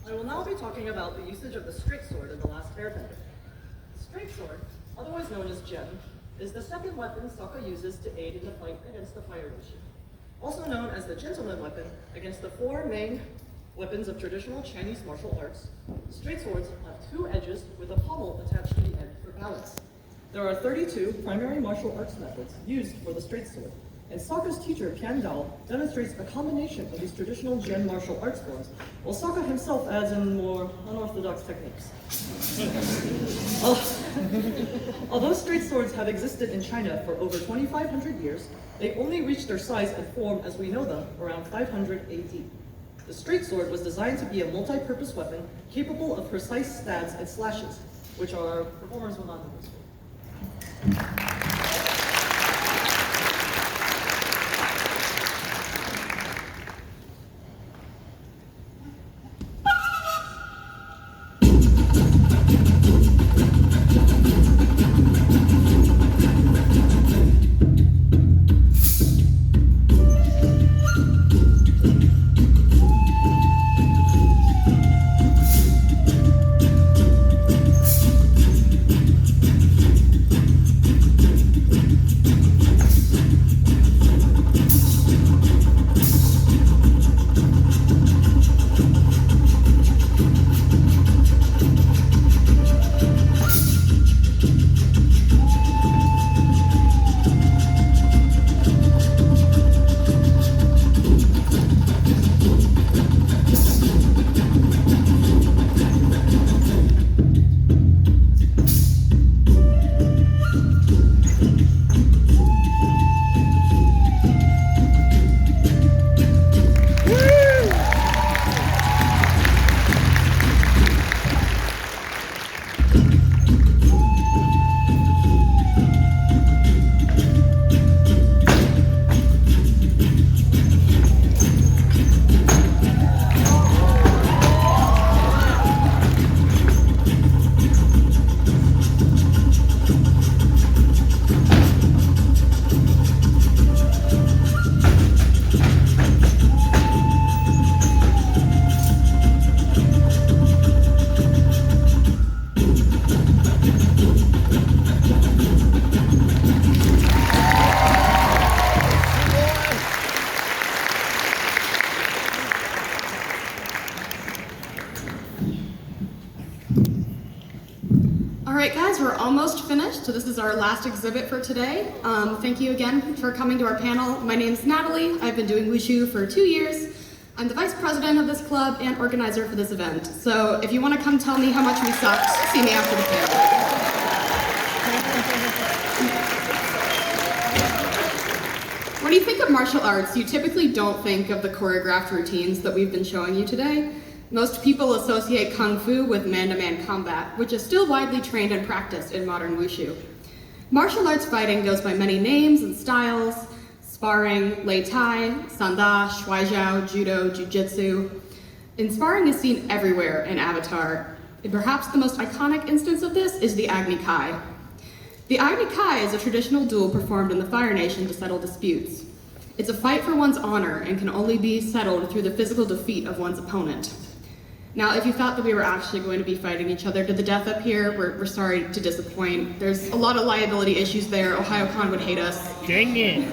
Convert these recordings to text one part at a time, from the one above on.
I will now be talking about the usage of the straight sword in The Last Airbender. The straight sword, otherwise known as Gem, is the second weapon Sokka uses to aid in the fight against the Fire Wushu. Also known as the gentleman weapon against the four main weapons of traditional Chinese martial arts, straight swords have two edges with a pommel attached to the end for balance. There are 32 primary martial arts methods used for the straight sword, and Sokka's teacher, Pian Dao, demonstrates a combination of these traditional Gen martial arts forms, while Sokka himself adds in more unorthodox techniques. Although straight swords have existed in China for over 2,500 years, they only reached their size and form as we know them around 500 AD. The straight sword was designed to be a multi-purpose weapon capable of precise stabs and slashes, which our performers will not demonstrate. Alright guys, we're almost finished, so this is our last exhibit for today. Thank you again for coming to our panel. My name's Natalie. I've been doing Wushu for 2 years. I'm the vice president of this club and organizer for this event. So if you want to come tell me how much we sucked, see me after the panel. When you think of martial arts, you typically don't think of the choreographed routines that we've been showing you today. Most people associate Kung Fu with man-to-man combat, which is still widely trained and practiced in modern Wushu. Martial arts fighting goes by many names and styles: sparring, Lei Tai, Sanda, Shuaijiao, Judo, Jiu-Jitsu. And sparring is seen everywhere in Avatar. And perhaps the most iconic instance of this is the Agni Kai. The Agni Kai is a traditional duel performed in the Fire Nation to settle disputes. It's a fight for one's honor and can only be settled through the physical defeat of one's opponent. Now, if you thought that we were actually going to be fighting each other to the death up here, we're sorry to disappoint. There's a lot of liability issues there. Ohayocon would hate us. Dang it.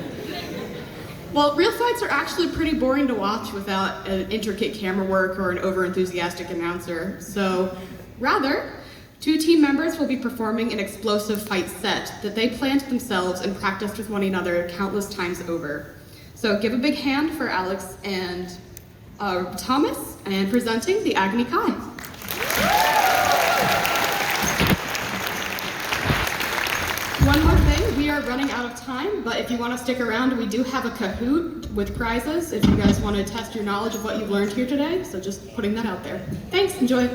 Well, real fights are actually pretty boring to watch without an intricate camera work or an over-enthusiastic announcer. So, rather, 2 team members will be performing an explosive fight set that they planned themselves and practiced with one another countless times over. So give a big hand for Alex and Thomas, and presenting the Agni Kai. One more thing, we are running out of time, but if you want to stick around, we do have a Kahoot with prizes if you guys want to test your knowledge of what you've learned here today, so just putting that out there. Thanks, enjoy.